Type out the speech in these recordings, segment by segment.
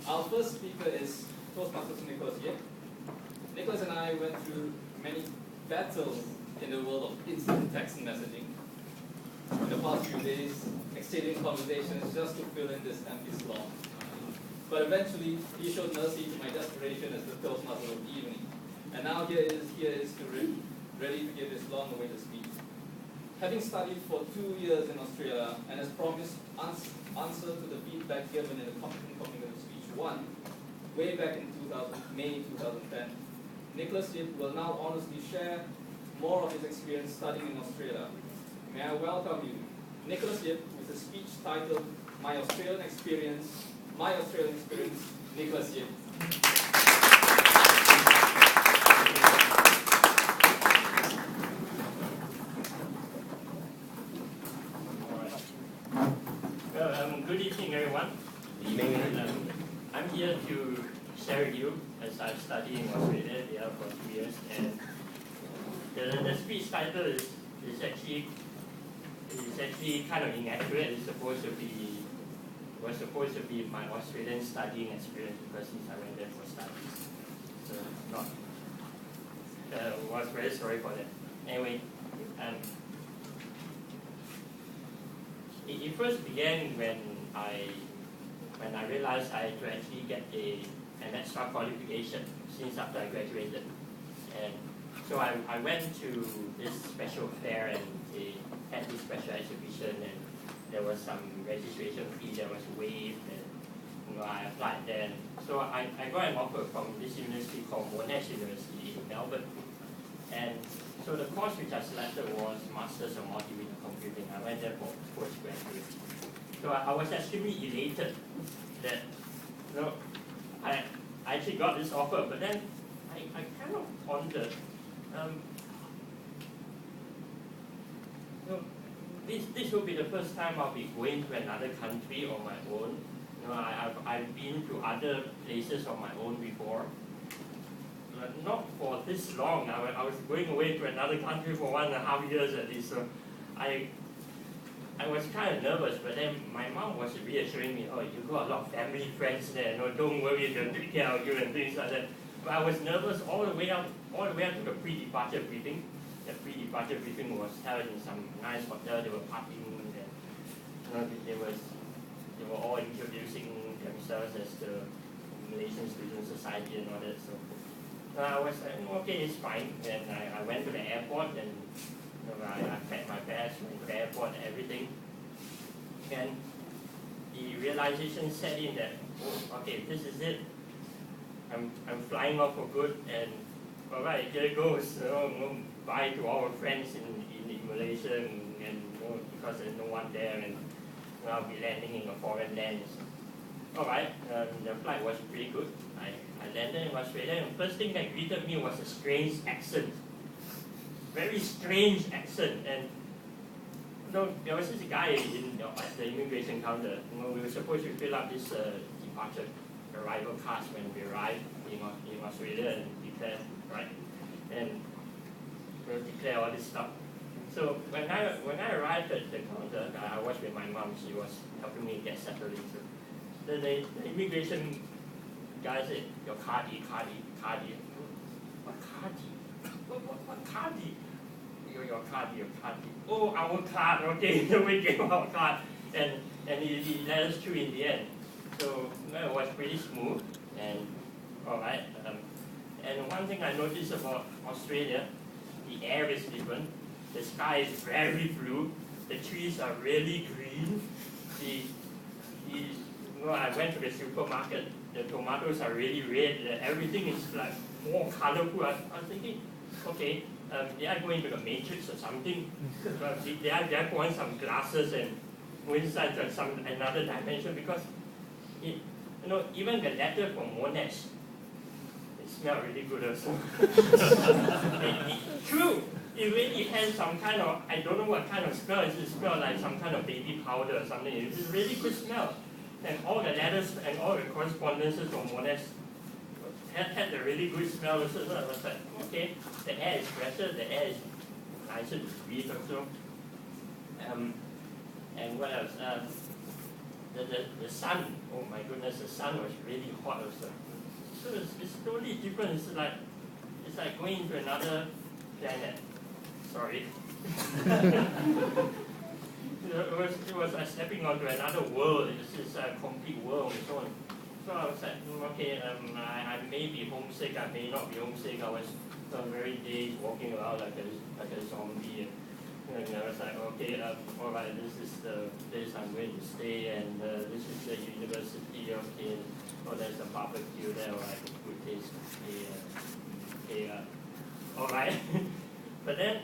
Our first speaker is Toastmasters Nicholas Yip. Nicholas and I went through many battles in the world of instant text and messaging. In the past few days, exchanging conversations just to fill in this empty slot. But eventually, he showed mercy to my desperation as the Toastmaster of the evening. And now here is ready to give his long-awaited speech. Having studied for 2 years in Australia and has promised answer to the feedback given in the Competent Communicative Speech 1, way back in May 2010, Nicholas Yip will now honestly share more of his experience studying in Australia. May I welcome you, Nicholas Yip, with a speech titled My Australian Experience, Nicholas Yip. Good evening, everyone. I'm here to share with you as I've studied in Australia for 2 years, and the speech title is actually kind of inaccurate. It's supposed to be my Australian studying experience because since I went there for studies, so not. Was very sorry for that. Anyway, it first began when I realized I had to actually get an extra qualification since after I graduated. And so I went to this special fair and they had this special exhibition and there was some registration fee that was waived and I applied there. So I got an offer from this university called Monash University in Melbourne. And so the course which I selected was Masters of Multimedia Computing. I went there for postgraduate. So I was extremely elated that I actually got this offer, but then I kind of pondered, this will be the first time I'll be going to another country on my own. I've been to other places on my own before. Not for this long. I was going away to another country for 1.5 years at least. So I was kind of nervous, but then my mom was reassuring me, oh, you got a lot of family friends there, don't worry, they'll take care of you and things like that. But I was nervous all the way up to the pre-departure briefing. The pre-departure briefing was held in some nice hotel. They were partying and they were all introducing themselves as the Malaysian Student Society and all that. So I was like, okay, it's fine. And I went to the airport and I packed my bags, went to the airport and everything. And the realization set in that, oh, okay, this is it. I'm flying off for good, and all right, here it goes. Bye to our friends in Malaysia, and because there's no one there, and I'll be landing in a foreign land. All right, the flight was pretty good. I landed in Australia, and the first thing that greeted me was a strange accent. Very strange accent. And there was this guy at the immigration counter. We were supposed to fill up this departure arrival cards when we arrived in Australia and declare, right? And we'll declare all this stuff. So when I arrived at the counter, I was with my mom. She was helping me get settled into. The immigration guy said, your cardi. What cardi? What cardi? Your cardi. Oh, our card, okay. We gave our card. And he let us through in the end. So it was pretty smooth. And all right. And one thing I noticed about Australia, the air is different. The sky is very blue. The trees are really green. I went to the supermarket. The tomatoes are really red. Everything is like more colorful. I was thinking, okay, they are going to the Matrix or something. They are put on some glasses and go inside another dimension because even the letter from Monash, it smelled really good also. True. It really has some kind of, I don't know what kind of smell. It smells like some kind of baby powder or something. It's a really good smell. And all the letters and all the correspondences from Monash had a really good smell also. So I was like, okay, the air is fresher, the air is nicer to breathe also. And what else? the sun, oh my goodness, the sun was really hot also. So it's totally different. It's like going into another planet. Sorry. It was like stepping onto another world. It's a complete world and so on. So I was like, okay, I may be homesick, I may not be homesick. I was some very days walking around like a zombie. And I was like, okay, all right, this is the place I'm going to stay, and this is the university. Okay, oh, there's a barbecue there, all right, the food tastes okay, all right. But then,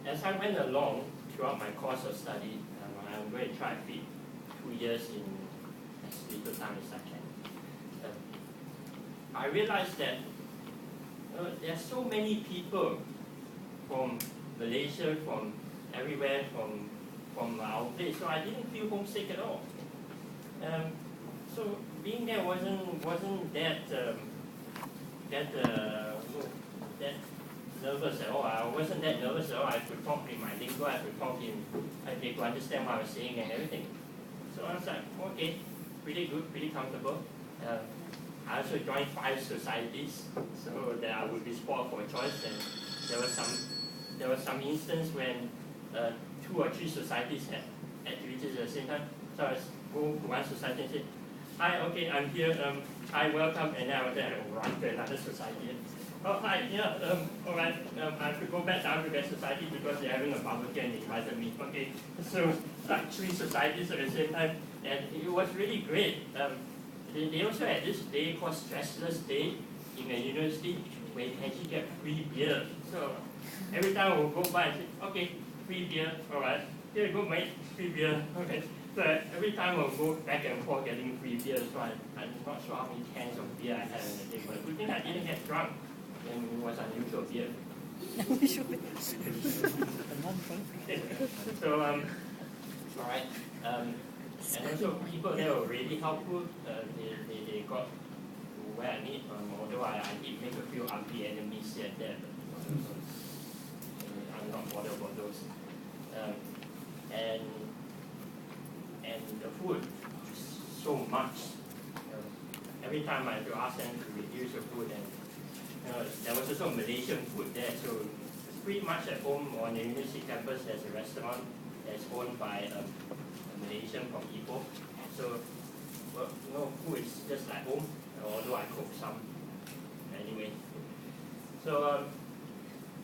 as I went along throughout my course of study, I'm going to try to fit 2 years in as little time as I can. I realized that there are so many people from Malaysia, from everywhere, from our place, so I didn't feel homesick at all. So being there wasn't that nervous at all. I wasn't that nervous at all. I could talk in my lingo, I could talk they could understand what I was saying and everything. So I was like, okay, pretty good, pretty comfortable. I also joined 5 societies, so that I would be spoiled for choice. And there was some instance when 2 or 3 societies had activities at the same time. So I was go to one society and say, hi, okay, I'm here. Hi, welcome. And then I was there and run to another society. Oh, hi, yeah, all right. I have to go back down to that society because they're having a barbecue and they invited me. Okay, so like 3 societies at the same time, and it was really great. They also had this day called Stressless Day in a university where you can actually get free beer. So every time I would go by and say, okay, free beer, all right, here you go, mate, free beer. Okay. So every time I would go back and forth getting free beer, so I'm not sure how many cans of beer I had in the day, but good thing I didn't get drunk. And it was unusual beer. So, all right. And also people there were really helpful. They got to where I need, although I did make a few ugly enemies here and there, but I'm not bothered about those. And the food, so much. Every time I had to ask them to reduce the food, and there was also Malaysian food there, so it's pretty much at home. On the university campus, there's a restaurant that's owned by a Malaysian from Ipoh. So, food is just like home, although I cook some anyway. So,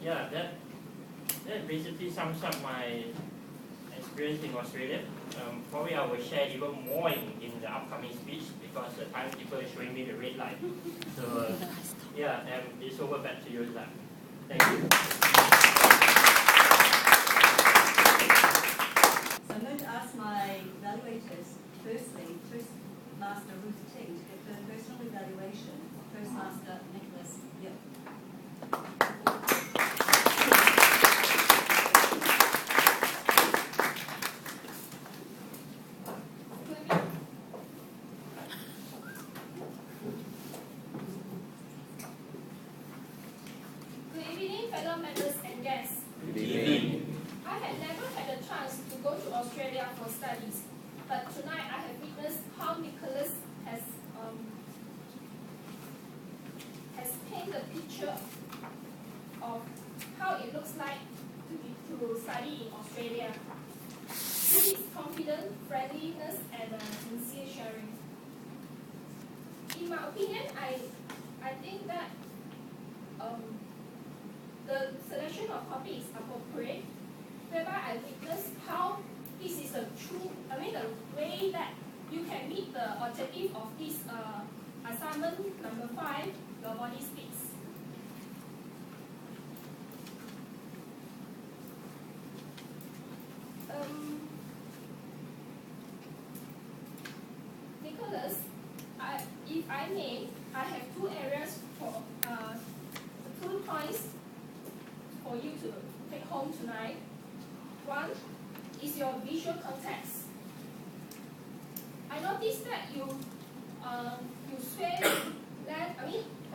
yeah, that basically sums up my experience in Australia. Probably I will share even more in the upcoming speech because the timekeeper is showing me the red light. So, yeah, and it's over, back to you, Zach. Thank you. So I'm going to ask my evaluators, firstly, Toastmaster Ruth Ting to give her personal evaluation. Toastmaster Nicholas Yip. Australia for studies, but tonight I have witnessed how Nicholas has painted a picture of how it looks like to study in Australia. Through his confidence, friendliness, and sincere sharing. In my opinion, I think that the selection of topics is appropriate, whereby I witnessed how this is the way that you can meet the objective of this assignment number 5, your body speaks. Nicholas, if I may, I have 2 areas for 2 points for you to take home tonight. One is your visual context. I noticed that you sway left.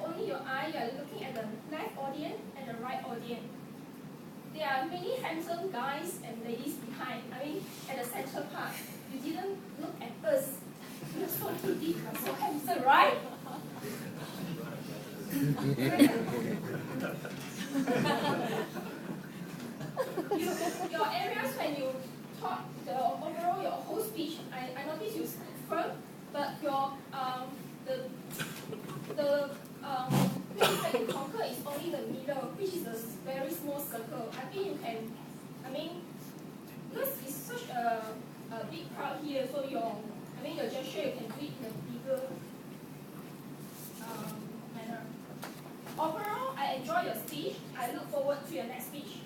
Only your eye. You are looking at the left audience and the right audience. There are many handsome guys and ladies behind. At the center part, you didn't look at us. You're so pretty, you're so handsome, right? Your areas when you talk, the overall your whole speech, I noticed you speak firm, but your the place that you conquer is only the middle, which is a very small circle. I think you can, because it's such a big crowd here, so your gesture you can do it in a bigger manner. Overall, I enjoy your speech. I look forward to your next speech.